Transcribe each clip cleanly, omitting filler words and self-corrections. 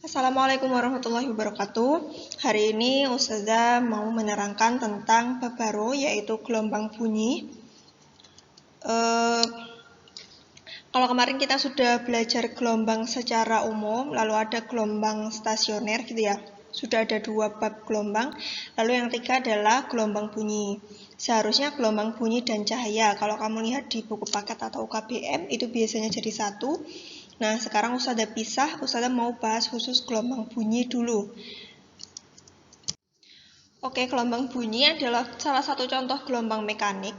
Assalamualaikum warahmatullahi wabarakatuh. Hari ini Ustazah mau menerangkan tentang bab baru yaitu gelombang bunyi. Kalau kemarin kita sudah belajar gelombang secara umum, lalu ada gelombang stasioner gitu ya. Sudah ada 2 bab gelombang. Lalu yang ketiga adalah gelombang bunyi. Seharusnya gelombang bunyi dan cahaya. Kalau kamu lihat di buku paket atau UKBM itu biasanya jadi satu. Nah, sekarang Ustazah pisah, Ustazah mau bahas khusus gelombang bunyi dulu. Oke, gelombang bunyi adalah salah satu contoh gelombang mekanik.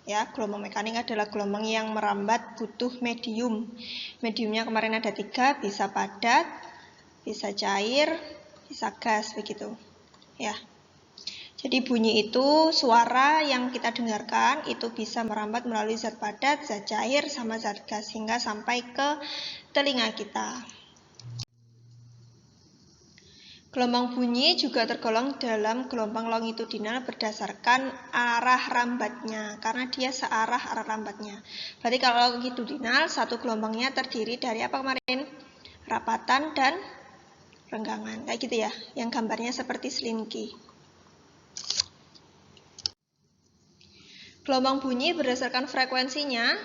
Ya, gelombang mekanik adalah gelombang yang merambat butuh medium. Mediumnya kemarin ada 3, bisa padat, bisa cair, bisa gas, begitu. Ya. Jadi bunyi itu suara yang kita dengarkan itu bisa merambat melalui zat padat, zat cair, sama zat gas hingga sampai ke telinga kita. Gelombang bunyi juga tergolong dalam gelombang longitudinal berdasarkan arah rambatnya, karena dia searah arah rambatnya. Berarti kalau longitudinal, satu gelombangnya terdiri dari apa kemarin? Rapatan dan renggangan, kayak gitu ya, yang gambarnya seperti selingki. Gelombang bunyi berdasarkan frekuensinya,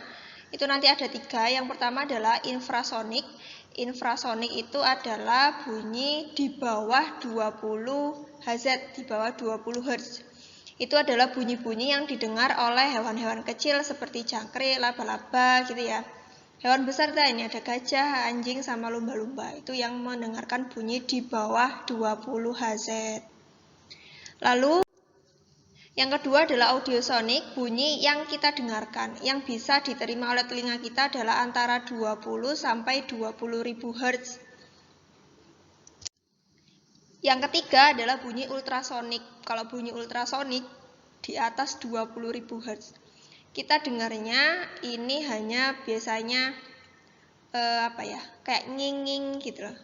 itu nanti ada 3. Yang pertama adalah infrasonik. Infrasonik itu adalah bunyi di bawah 20 Hz, di bawah 20 Hz. Itu adalah bunyi-bunyi yang didengar oleh hewan-hewan kecil seperti jangkrik, laba-laba gitu ya. Hewan besar ini ada gajah, anjing, sama lumba-lumba. Itu yang mendengarkan bunyi di bawah 20 Hz. Lalu yang kedua adalah audiosonik, bunyi yang kita dengarkan, yang bisa diterima oleh telinga kita adalah antara 20 sampai 20.000 Hz. Yang ketiga adalah bunyi ultrasonik. Kalau bunyi ultrasonik di atas 20.000 Hz. Kita dengarnya ini hanya biasanya kayak nging-nging gitu loh.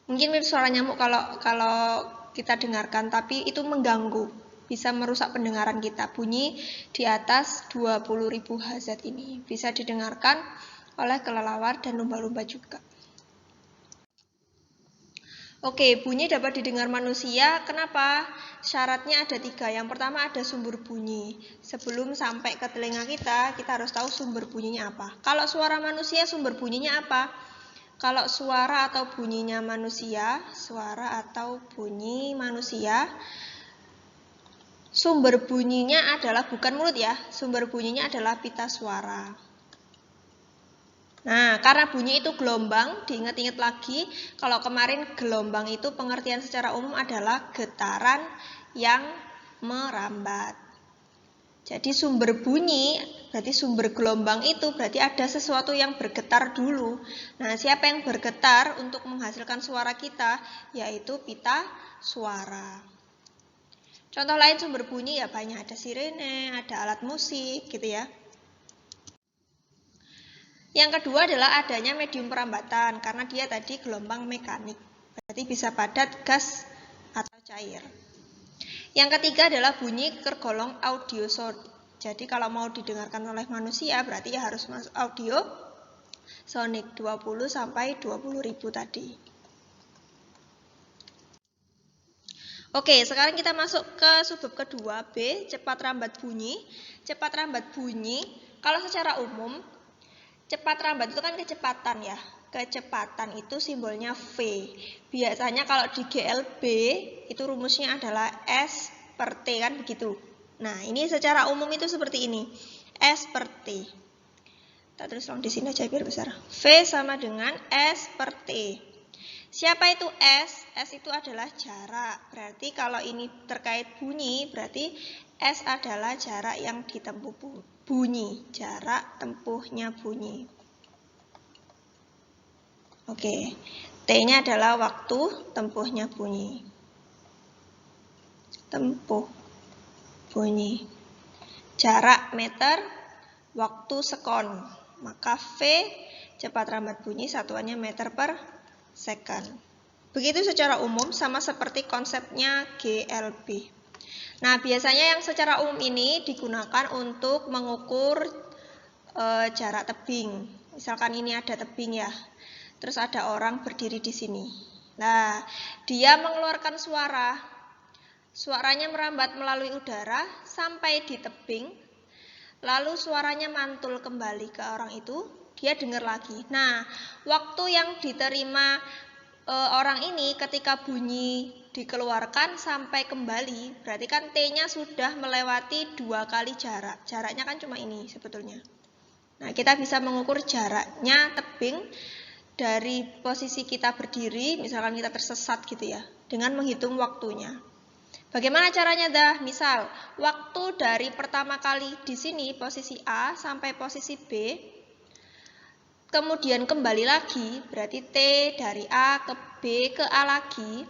Mungkin mirip suara nyamuk kalau kita dengarkan, tapi itu mengganggu. Bisa merusak pendengaran kita. Bunyi di atas 20.000 Hz ini bisa didengarkan oleh kelelawar dan lumba-lumba juga. Oke, bunyi dapat didengar manusia. Kenapa? Syaratnya ada 3. Yang pertama ada sumber bunyi. Sebelum sampai ke telinga kita harus tahu sumber bunyinya apa. Kalau suara manusia, sumber bunyinya apa? Kalau suara atau bunyinya manusia, sumber bunyinya adalah bukan mulut ya, sumber bunyinya adalah pita suara. Nah, karena bunyi itu gelombang, diingat-ingat lagi, kalau kemarin gelombang itu pengertian secara umum adalah getaran yang merambat. Jadi sumber bunyi, berarti sumber gelombang itu berarti ada sesuatu yang bergetar dulu. Nah, siapa yang bergetar untuk menghasilkan suara kita? Yaitu pita suara. Contoh lain sumber bunyi ya banyak, ada sirene, ada alat musik gitu ya. Yang kedua adalah adanya medium perambatan, karena dia tadi gelombang mekanik. Berarti bisa padat, gas, atau cair. Yang ketiga adalah bunyi tergolong audiosonik. Jadi kalau mau didengarkan oleh manusia berarti ya harus masuk audio sonik 20 sampai 20.000 tadi. Oke, sekarang kita masuk ke subbab kedua, B, cepat rambat bunyi. Cepat rambat bunyi, kalau secara umum, cepat rambat itu kan kecepatan ya. Kecepatan itu simbolnya V. Biasanya kalau di GLB, itu rumusnya adalah S per T, kan begitu. Nah, ini secara umum itu seperti ini. S per T. Kita tulis di sini aja biar besar. V sama dengan S per T. Siapa itu S? S itu adalah jarak. Berarti kalau ini terkait bunyi, berarti S adalah jarak yang ditempuh bunyi. Jarak tempuhnya bunyi. Oke. T-nya adalah waktu tempuhnya bunyi. Tempuh bunyi. Jarak meter, waktu sekon. Maka V cepat rambat bunyi satuannya meter per second. Begitu secara umum, sama seperti konsepnya GLB. Nah, biasanya yang secara umum ini digunakan untuk mengukur jarak tebing. Misalkan ini ada tebing ya. terus ada orang berdiri di sini. Nah, dia mengeluarkan suara. Suaranya merambat melalui udara sampai di tebing. Lalu suaranya mantul kembali ke orang itu, dia dengar lagi. Nah, waktu yang diterima orang ini ketika bunyi dikeluarkan sampai kembali, berarti kan T-nya sudah melewati 2 kali jarak. Jaraknya kan cuma ini sebetulnya. Nah, kita bisa mengukur jaraknya tebing dari posisi kita berdiri, misalkan kita tersesat gitu ya, dengan menghitung waktunya. Bagaimana caranya dah? Misal, waktu dari pertama kali di sini posisi A sampai posisi B, kemudian kembali lagi, berarti T dari A ke B ke A lagi,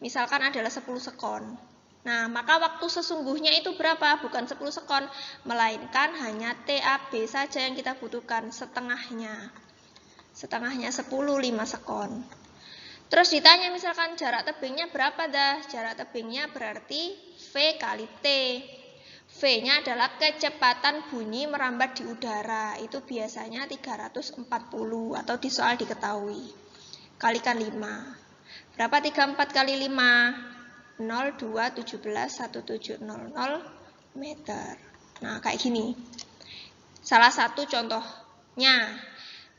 misalkan adalah 10 sekon. Nah, maka waktu sesungguhnya itu berapa? Bukan 10 sekon, melainkan hanya TAB saja yang kita butuhkan, setengahnya. Setengahnya 10, 5 sekon. Terus ditanya misalkan jarak tebingnya berapa dah? Jarak tebingnya berarti V kali T. V-nya adalah kecepatan bunyi merambat di udara. Itu biasanya 340 atau di soal diketahui. Kalikan 5. Berapa 34 kali 5? 0, 2, 17, 1700 meter. Nah, kayak gini. Salah satu contohnya.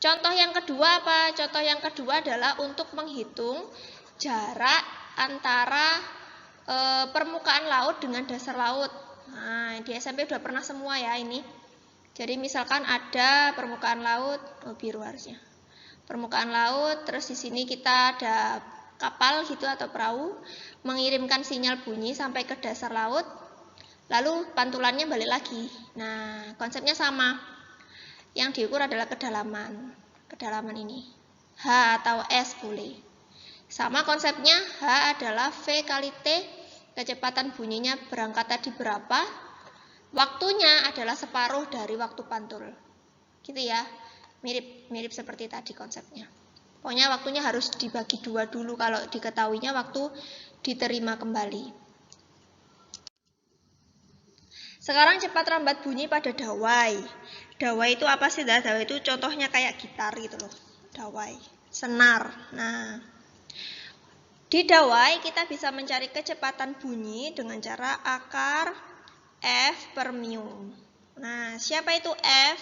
Contoh yang kedua apa? Contoh yang kedua adalah untuk menghitung jarak antara permukaan laut dengan dasar laut. Nah, di SMP udah pernah semua ya ini. Jadi misalkan ada permukaan laut, biru harusnya. Permukaan laut, terus di sini kita ada kapal gitu atau perahu mengirimkan sinyal bunyi sampai ke dasar laut, lalu pantulannya balik lagi. Nah, konsepnya sama. Yang diukur adalah kedalaman ini. H atau S boleh. Sama konsepnya, H adalah V kali T, kecepatan bunyinya berangkat tadi berapa, waktunya adalah separuh dari waktu pantul. Gitu ya, mirip seperti tadi konsepnya. Pokoknya waktunya harus dibagi 2 dulu kalau diketahuinya waktu diterima kembali. Sekarang cepat rambat bunyi pada dawai. Dawai itu apa sih? Dawai itu contohnya kayak gitar gitu loh. Dawai, senar. Nah, di dawai kita bisa mencari kecepatan bunyi dengan cara akar F per mu. Nah, siapa itu F?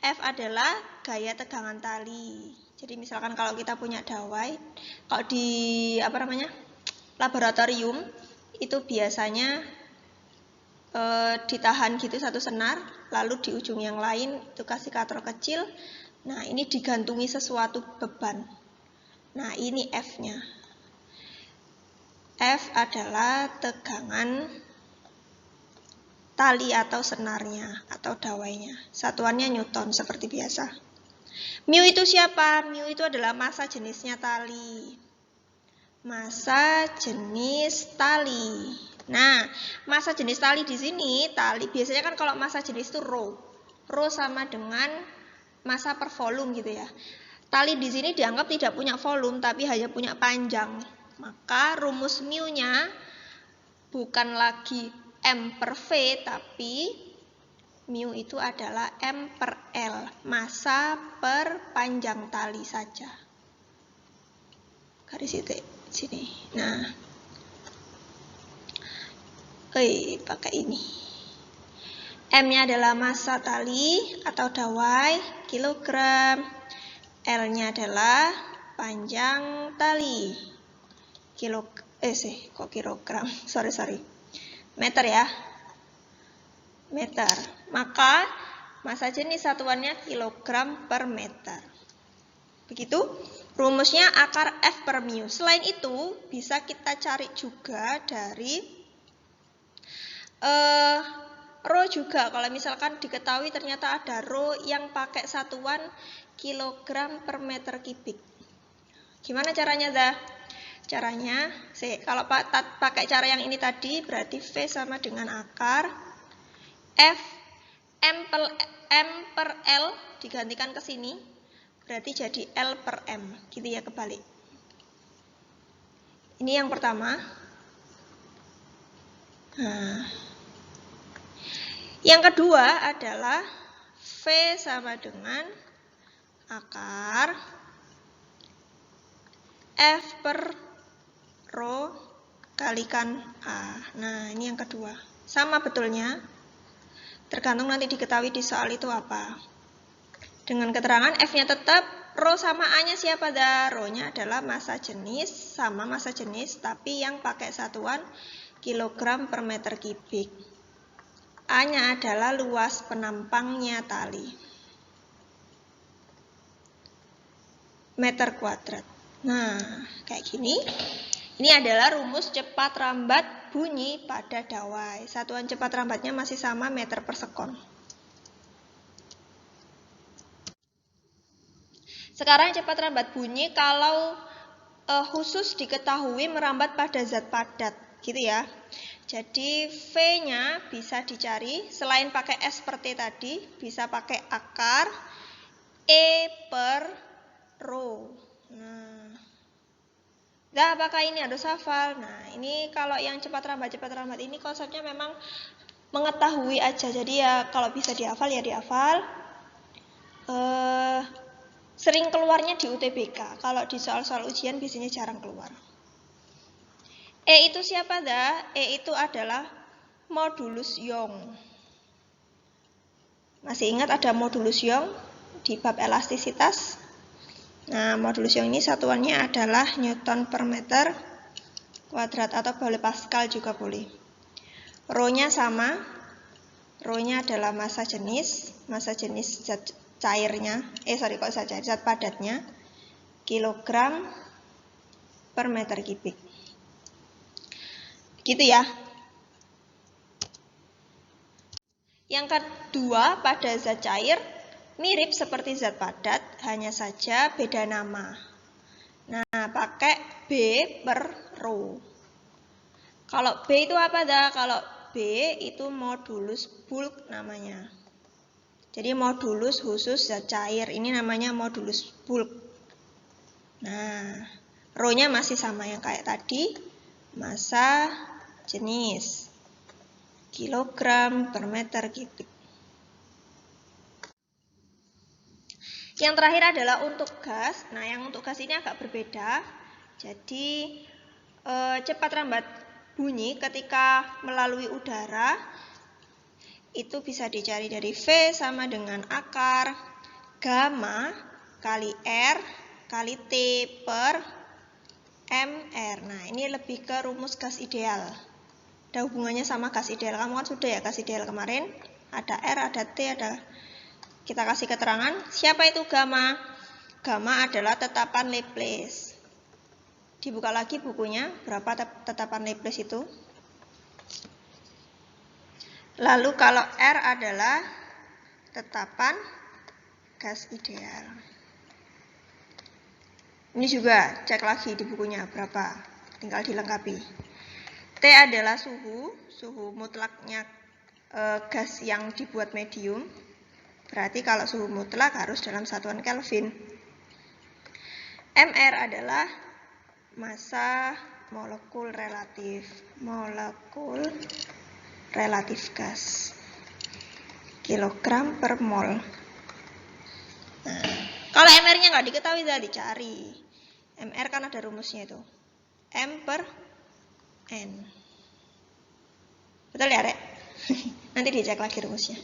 F adalah gaya tegangan tali. Jadi misalkan kalau kita punya dawai, kalau di laboratorium itu biasanya ditahan gitu satu senar, lalu di ujung yang lain itu kasih katrol kecil. Nah, ini digantungi sesuatu beban. Nah, ini F-nya. F adalah tegangan tali atau senarnya atau dawainya. Satuannya Newton seperti biasa. Mu itu siapa? Mu itu adalah massa jenisnya tali. Massa jenis tali. Nah, massa jenis tali di sini, tali biasanya kan kalau massa jenis itu rho. Rho sama dengan massa per volume gitu ya. Tali di sini dianggap tidak punya volume tapi hanya punya panjang. Maka rumus mu-nya bukan lagi M per V tapi mu itu adalah M per L, massa per panjang tali saja. Garis itu sini. Nah, pakai ini. M-nya adalah massa tali atau dawai, kilogram. L-nya adalah panjang tali. Kilogram. Sorry. Meter ya. Meter. Maka massa jenis satuannya kilogram per meter. Begitu rumusnya akar F per mu. Selain itu bisa kita cari juga dari rho juga. Kalau misalkan diketahui ternyata ada rho yang pakai satuan kilogram per meter kubik. Gimana caranya dah? Caranya, kalau pakai cara yang ini tadi berarti V sama dengan akar F M per L digantikan ke sini, berarti jadi L per M, gitu ya, kebalik. Ini yang pertama. Nah, yang kedua adalah V sama dengan akar F per rho kalikan A. Nah, ini yang kedua. Sama betulnya. Tergantung nanti diketahui di soal itu apa. Dengan keterangan F-nya tetap, rho sama A-nya siapa dah? Rho-nya adalah massa jenis, sama massa jenis, tapi yang pakai satuan kilogram per meter kubik. A-nya adalah luas penampangnya tali. Meter kuadrat. Nah, kayak gini. Ini adalah rumus cepat rambat bunyi pada dawai. Satuan cepat rambatnya masih sama meter per sekon. Sekarang cepat rambat bunyi kalau khusus diketahui merambat pada zat padat, gitu ya. Jadi V-nya bisa dicari selain pakai S per T tadi, bisa pakai akar E per rho. Nah, apakah ini harus hafal? Nah, ini kalau yang cepat rambat ini konsepnya memang mengetahui aja. Jadi ya kalau bisa dihafal ya dihafal. Sering keluarnya di UTBK. Kalau di soal-soal ujian biasanya jarang keluar. E itu siapa dah? E itu adalah modulus Young. Masih ingat ada modulus Young di bab elastisitas? Nah, modulus Young ini satuannya adalah Newton per meter kuadrat atau boleh Pascal juga boleh. Rho-nya sama. Rho-nya adalah massa jenis zat cairnya. Zat padatnya. Kilogram per meter kubik. Gitu ya. Yang kedua, pada zat cair mirip seperti zat padat, hanya saja beda nama. Nah, pakai B per rho. Kalau B itu apa dah? Kalau B itu modulus bulk namanya. Jadi modulus khusus zat cair, ini namanya modulus bulk. Nah, rho-nya masih sama yang kayak tadi, massa jenis, kilogram per meter kubik. Yang terakhir adalah untuk gas. Nah, yang untuk gas ini agak berbeda. Jadi, cepat rambat bunyi ketika melalui udara itu bisa dicari dari V sama dengan akar gamma kali R kali T per MR. Nah, ini lebih ke rumus gas ideal. Ada hubungannya sama gas ideal. Kamu kan sudah ya gas ideal kemarin. Ada R, ada T, ada... Kita kasih keterangan, siapa itu gamma? Gamma adalah tetapan Laplace. Dibuka lagi bukunya, berapa tetapan Laplace itu? Lalu kalau R adalah tetapan gas ideal. Ini juga cek lagi di bukunya berapa, tinggal dilengkapi. T adalah suhu mutlaknya gas yang dibuat medium. Berarti kalau suhu mutlak harus dalam satuan Kelvin. MR adalah massa molekul relatif gas. Kilogram per mol. Nah, kalau MR-nya nggak diketahui, sudah dicari. MR kan ada rumusnya itu. M per N. Betul ya, Rek? Nanti dicek lagi rumusnya.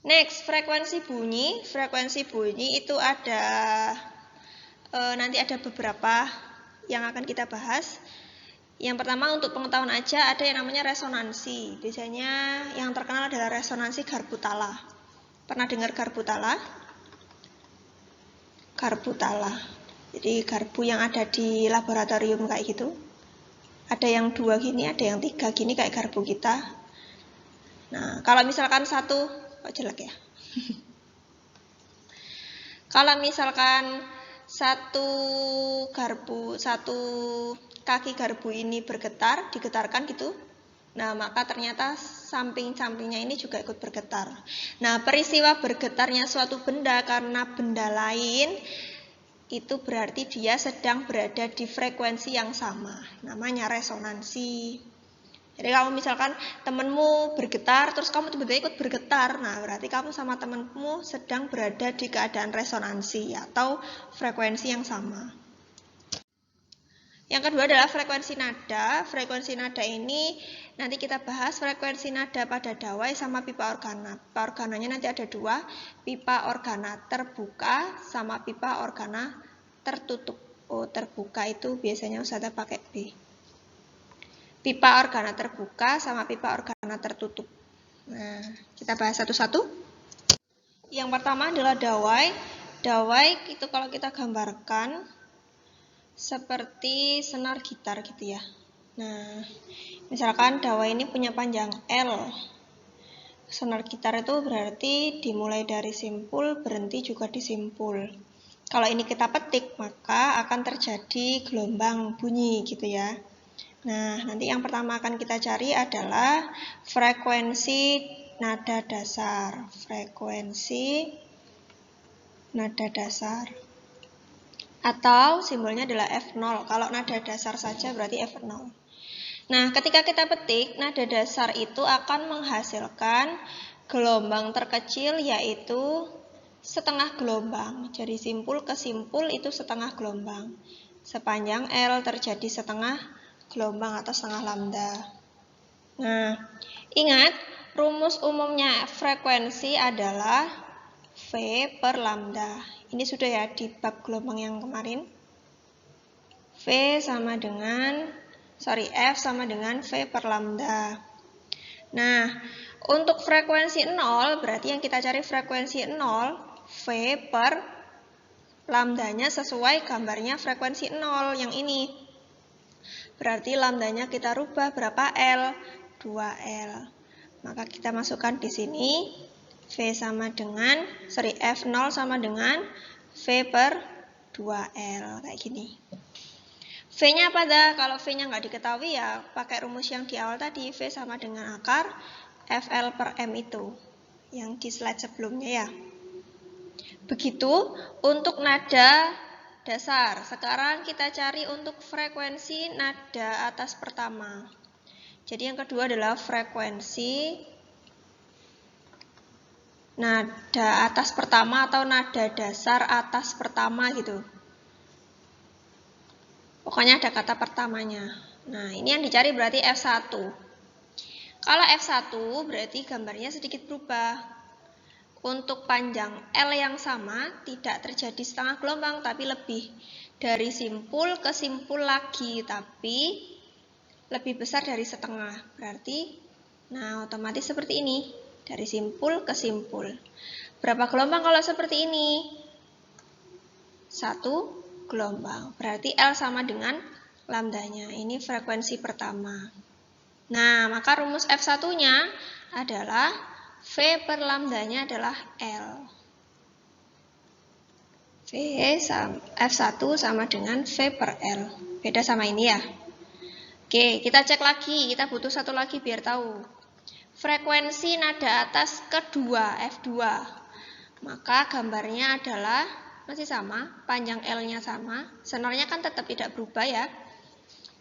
Next, frekuensi bunyi. Frekuensi bunyi itu ada nanti ada beberapa yang akan kita bahas. Yang pertama untuk pengetahuan aja ada yang namanya resonansi. Biasanya yang terkenal adalah resonansi Garbutala. Pernah dengar Garbutala? Garbutala. Jadi garbu yang ada di laboratorium kayak gitu. Ada yang 2 gini, ada yang 3 gini kayak garbu kita. Nah, kalau misalkan satu jelek ya. Kalau misalkan satu kaki garbu ini bergetar, digetarkan gitu. Nah, maka ternyata samping-sampingnya ini juga ikut bergetar. Nah, peristiwa bergetarnya suatu benda karena benda lain itu berarti dia sedang berada di frekuensi yang sama. Namanya resonansi. Jadi kamu misalkan temenmu bergetar, terus kamu tiba-tiba ikut bergetar, nah berarti kamu sama temenmu sedang berada di keadaan resonansi atau frekuensi yang sama. Yang kedua adalah frekuensi nada. Frekuensi nada ini nanti kita bahas frekuensi nada pada dawai sama pipa organa. Pipa organanya nanti ada dua, pipa organa terbuka sama pipa organa tertutup. Oh, terbuka itu biasanya Ustazah pakai B. Pipa organa terbuka sama pipa organa tertutup. Nah, kita bahas satu-satu. Yang pertama adalah dawai. Dawai itu kalau kita gambarkan seperti senar gitar gitu ya. Nah, misalkan dawai ini punya panjang L. Senar gitar itu berarti dimulai dari simpul, berhenti juga di simpul. Kalau ini kita petik, maka akan terjadi gelombang bunyi gitu ya. Nah, nanti yang pertama akan kita cari adalah frekuensi nada dasar. Frekuensi nada dasar. Atau simbolnya adalah F0. Kalau nada dasar saja berarti F0. Nah, ketika kita petik, nada dasar itu akan menghasilkan gelombang terkecil yaitu setengah gelombang. Dari simpul ke simpul itu setengah gelombang. Sepanjang L terjadi setengah gelombang atau setengah lambda. Nah, ingat rumus umumnya frekuensi adalah V per lambda. Ini sudah ya di bab gelombang yang kemarin. F sama dengan V per lambda. Nah, untuk frekuensi 0 berarti yang kita cari frekuensi 0, V per lambdanya sesuai gambarnya frekuensi 0 yang ini. Berarti lambdanya kita rubah berapa L? 2L. Maka kita masukkan di sini F0 sama dengan V per 2L kayak gini. V-nya apa dah? Kalau V-nya nggak diketahui ya pakai rumus yang di awal tadi, V sama dengan akar FL per M itu yang di slide sebelumnya ya. Begitu untuk nada dasar. Sekarang kita cari untuk frekuensi nada atas pertama. Jadi yang kedua adalah frekuensi nada atas pertama atau nada dasar atas pertama gitu. Pokoknya ada kata pertamanya. Nah, ini yang dicari berarti F1. Kalau F1 berarti gambarnya sedikit berubah. Untuk panjang L yang sama tidak terjadi setengah gelombang tapi lebih. Dari simpul ke simpul lagi tapi lebih besar dari setengah. Berarti otomatis seperti ini. Dari simpul ke simpul. Berapa gelombang kalau seperti ini? 1 gelombang. Berarti L sama dengan lambdanya. Ini frekuensi pertama. Nah, maka rumus F1-nya adalah V per lambdanya adalah L. F1 sama dengan V per L. Beda sama ini ya. Oke, kita cek lagi. Kita butuh satu lagi biar tahu. Frekuensi nada atas kedua, F2. Maka gambarnya adalah masih sama, panjang L-nya sama. Senarnya kan tetap tidak berubah ya.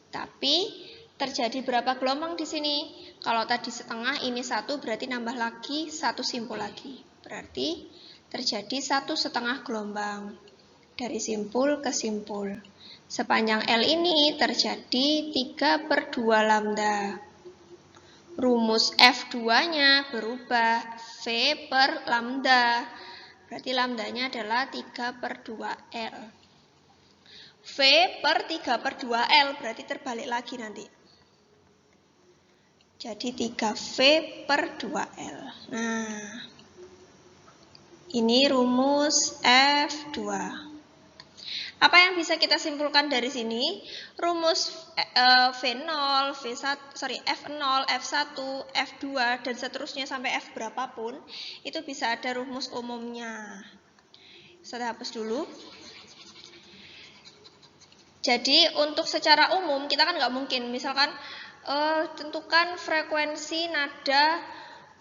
Tapi terjadi berapa gelombang di sini? Kalau tadi setengah, ini 1 berarti nambah lagi 1 simpul lagi. Berarti terjadi 1,5 gelombang dari simpul ke simpul. Sepanjang L ini terjadi 3/2 lambda. Rumus F2-nya berubah V per lambda. Berarti lambdanya adalah 3/2L. V per 3/2L berarti terbalik lagi nanti. Jadi 3V per 2L. Nah, ini rumus F2. Apa yang bisa kita simpulkan dari sini? Rumus V0, F0, F1, F2, dan seterusnya sampai F berapapun, itu bisa ada rumus umumnya. Saya hapus dulu. Jadi untuk secara umum, kita kan nggak mungkin, misalkan tentukan frekuensi nada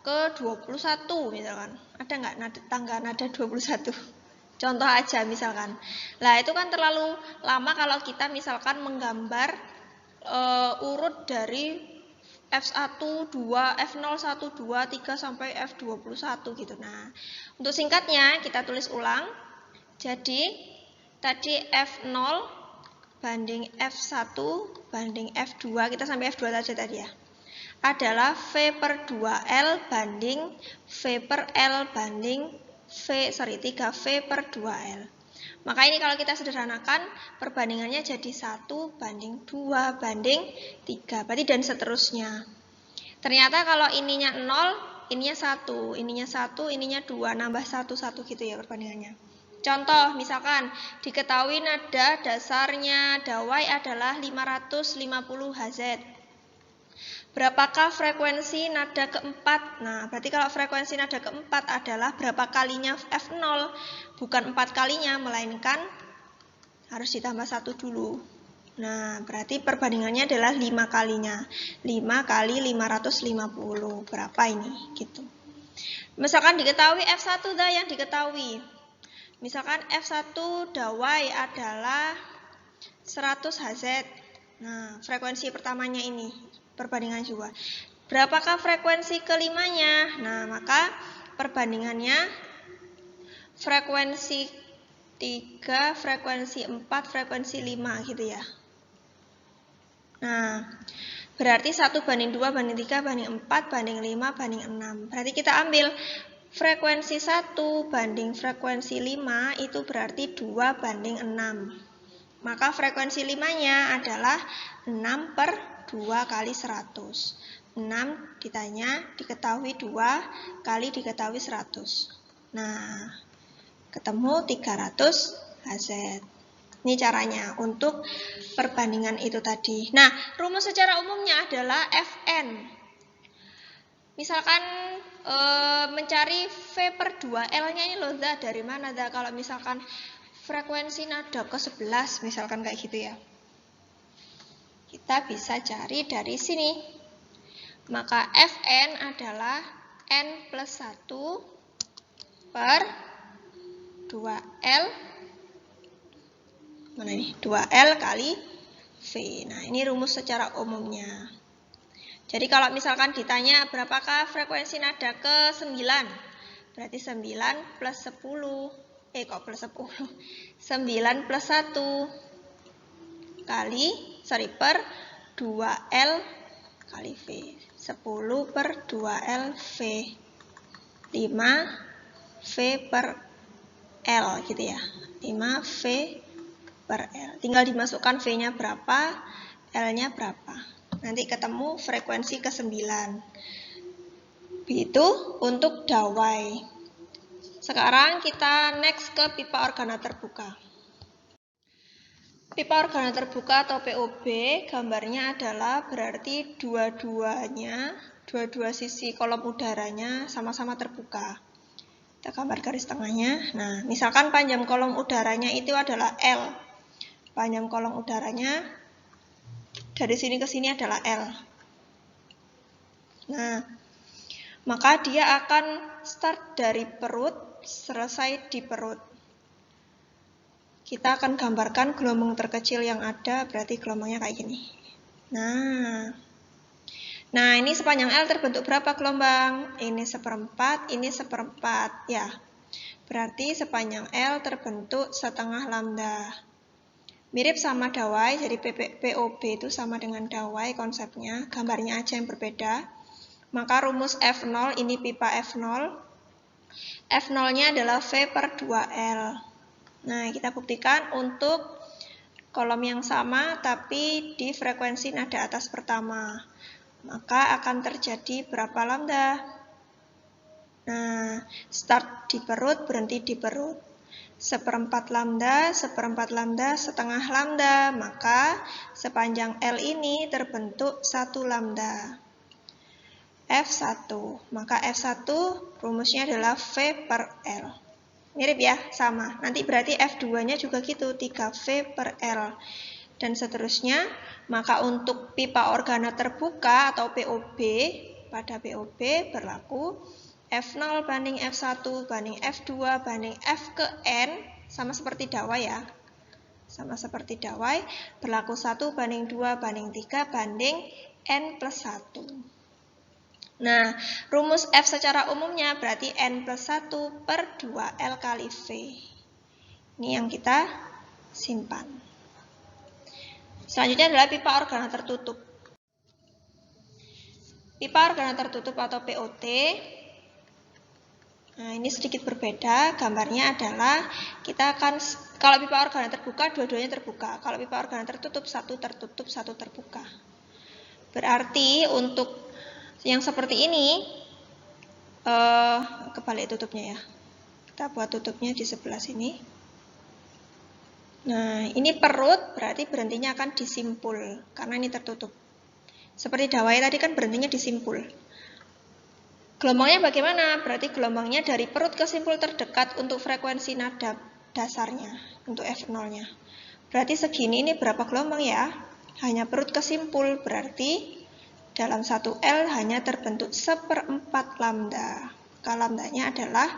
ke 21 misalkan. Ada nggak tangga nada 21? Contoh aja misalkan. Nah, itu kan terlalu lama kalau kita misalkan menggambar urut dari F1, 2, F0, 1, 2, 3 sampai F21 gitu. Nah, untuk singkatnya kita tulis ulang. Jadi tadi F0 banding F1 banding F2, kita sampai F2 saja tadi ya, adalah V per 2L banding V per L banding 3V per 2L. Maka ini kalau kita sederhanakan, perbandingannya jadi 1 banding 2 banding 3, berarti dan seterusnya. Ternyata kalau ininya 0, ininya 1, ininya 1, ininya 2, nambah 1, 1 gitu ya perbandingannya. Contoh, misalkan diketahui nada dasarnya dawai adalah 550 Hz. Berapakah frekuensi nada keempat? Nah, berarti kalau frekuensi nada keempat adalah berapa kalinya F0, bukan 4 kalinya, melainkan harus ditambah 1 dulu. Nah, berarti perbandingannya adalah 5 kalinya. 5 kali 550. Berapa ini? Gitu. Misalkan diketahui F1 dah yang diketahui. Misalkan F1 dawai adalah 100 Hz. Nah, frekuensi pertamanya ini perbandingan juga. Berapakah frekuensi kelimanya? Nah, maka perbandingannya frekuensi 3, frekuensi 4, frekuensi 5 gitu ya. Nah, berarti 1 banding 2 banding 3 banding 4 banding 5 banding 6. Berarti kita ambil frekuensi 1 banding frekuensi 5 itu berarti 2 banding 6. Maka frekuensi 5-nya adalah 6 per 2 kali 100. 6 diketahui 2 kali diketahui 100. Nah, ketemu 300 Hz. Ini caranya untuk perbandingan itu tadi. Nah, rumus secara umumnya adalah Fn. Misalkan mencari V per 2L-nya ini loh, dari mana? Kalau misalkan frekuensi nada ke-11, misalkan kayak gitu ya. Kita bisa cari dari sini. Maka Fn adalah N plus 1 per 2L. Mana ini? 2L kali V. Nah, ini rumus secara umumnya. Jadi kalau misalkan ditanya berapakah frekuensi nada ke-9, berarti 9 plus 10. Kok plus 10? 9 plus 1 per 2L kali V. 10 per 2L V. 5 V per L gitu ya. 5 V per L. Tinggal dimasukkan V-nya berapa, L-nya berapa. Nanti ketemu frekuensi ke-9. Begitu untuk dawai. Sekarang kita next ke pipa organa terbuka. Pipa organa terbuka atau POB, gambarnya adalah berarti dua-dua sisi kolom udaranya sama-sama terbuka. Kita gambar garis tengahnya. Nah, misalkan panjang kolom udaranya itu adalah L. Panjang kolom udaranya dari sini ke sini adalah L. Nah, maka dia akan start dari perut, selesai di perut. Kita akan gambarkan gelombang terkecil yang ada, berarti gelombangnya kayak gini. Nah, ini sepanjang L terbentuk berapa gelombang? Ini 1/4, ini 1/4 ya. Berarti sepanjang L terbentuk setengah lambda. Mirip sama dawai, jadi POB itu sama dengan dawai konsepnya, gambarnya aja yang berbeda. Maka rumus F0, ini pipa F0. F0-nya adalah V per 2L. Nah, kita buktikan untuk kolom yang sama, tapi di frekuensi nada atas pertama. Maka akan terjadi berapa lambda? Nah, start di perut, berhenti di perut. 1/4 lambda, 1/4 lambda, setengah lambda. Maka sepanjang L ini terbentuk 1 lambda. F1. Maka F1 rumusnya adalah V per L. Mirip ya, sama. Nanti berarti F2-nya juga gitu, 3V per L. Dan seterusnya. Maka untuk pipa organa terbuka atau POB, pada POB berlaku F0 banding F1 banding F2 banding F ke N, sama seperti dawai ya. Sama seperti dawai, berlaku 1 banding 2 banding 3 banding N plus 1. Nah, rumus F secara umumnya berarti N plus 1 per 2L kali V. Ini yang kita simpan. Selanjutnya adalah pipa organa tertutup. Pipa organa tertutup atau POT. Nah, ini sedikit berbeda. Gambarnya adalah kita akan, kalau pipa organa terbuka, dua-duanya terbuka. Kalau pipa organa tertutup, satu tertutup, satu terbuka. Berarti untuk yang seperti ini, kebalik tutupnya ya. Kita buat tutupnya di sebelah sini. Nah, ini perut berarti berhentinya akan di simpul, karena ini tertutup. Seperti dawai tadi kan berhentinya di simpul. Gelombangnya bagaimana? Berarti gelombangnya dari perut ke simpul terdekat untuk frekuensi nada dasarnya, untuk F0-nya. Berarti segini ini berapa gelombang ya? Hanya perut ke simpul, berarti dalam 1L hanya terbentuk 1/4 lambda. Maka lambdanya adalah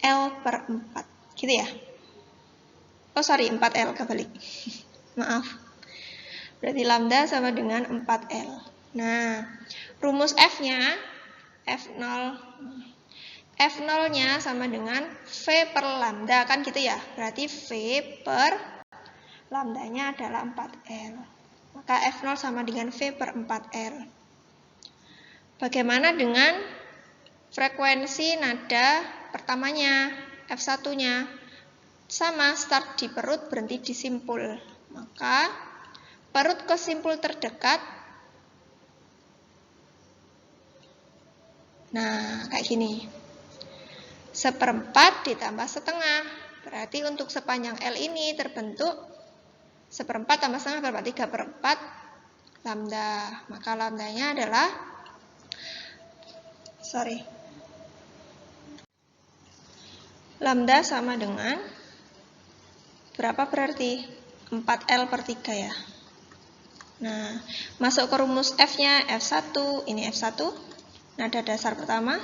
L per 4. Gitu ya? Oh sorry, 4L kebalik. Maaf. Berarti lambda sama dengan 4L. Nah, rumus F-nya, F0-nya sama dengan V per lambda. Kan gitu ya? Berarti V per lambdanya adalah 4L. Maka F0 sama dengan V per 4L. Bagaimana dengan frekuensi nada pertamanya, F1-nya? Sama, start di perut, berhenti di simpul. Maka perut ke simpul terdekat. Nah, kayak gini. 1/4 ditambah setengah. Berarti untuk sepanjang L ini terbentuk 1/4 tambah setengah berapa? 3/4 lambda. Maka lambdanya adalah lambda sama dengan berapa berarti? 4L per 3 ya. Nah, masuk ke rumus F-nya, F1, ini F1, nada dasar pertama.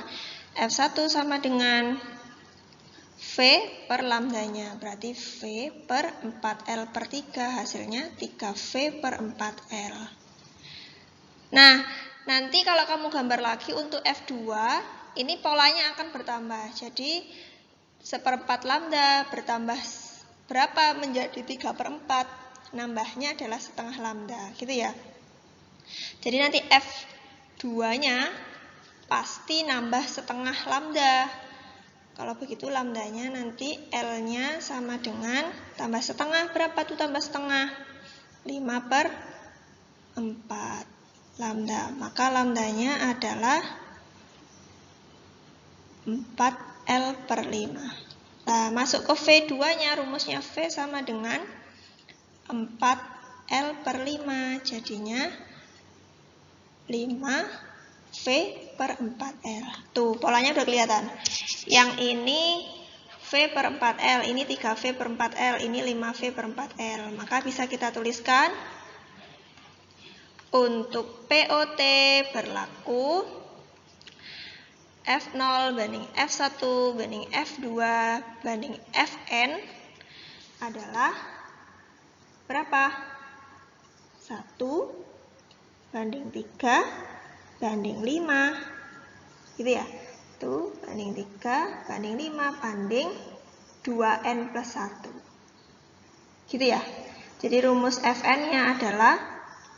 F1 sama dengan V per lambdanya, berarti V per 4L per 3, hasilnya 3V per 4L. Nah, nanti kalau kamu gambar lagi untuk F2, ini polanya akan bertambah. Jadi 1/4 lambda bertambah berapa menjadi 3/4, nambahnya adalah setengah lambda, gitu ya. Jadi nanti F2-nya pasti nambah setengah lambda. Kalau begitu lambdanya nanti L-nya sama dengan tambah setengah. Berapa tuh tambah setengah? 5/4 lambda. Maka lambdanya adalah 4L per 5. Nah, masuk ke V2-nya, rumusnya V sama dengan 4L per 5. Jadinya 5V per 4L. Tuh, polanya udah kelihatan. Yang ini V per 4L, ini 3V per 4L, ini 5V per 4L. Maka bisa kita tuliskan untuk POT berlaku F0 banding F1 banding F2 banding Fn adalah berapa? 1 banding 3 banding 5. Gitu ya? Itu banding 3 banding 5 banding 2N plus 1. Gitu ya? Jadi rumus Fn-nya adalah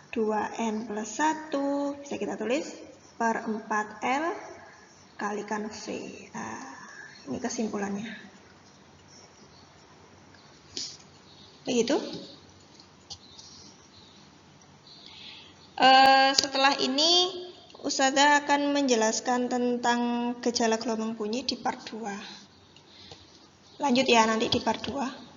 2N plus 1. Bisa kita tulis per 4L kalikan V. Nah, ini kesimpulannya. Begitu. Setelah ini Ustazah akan menjelaskan tentang gejala gelombang bunyi di part 2. Lanjut ya nanti di part 2.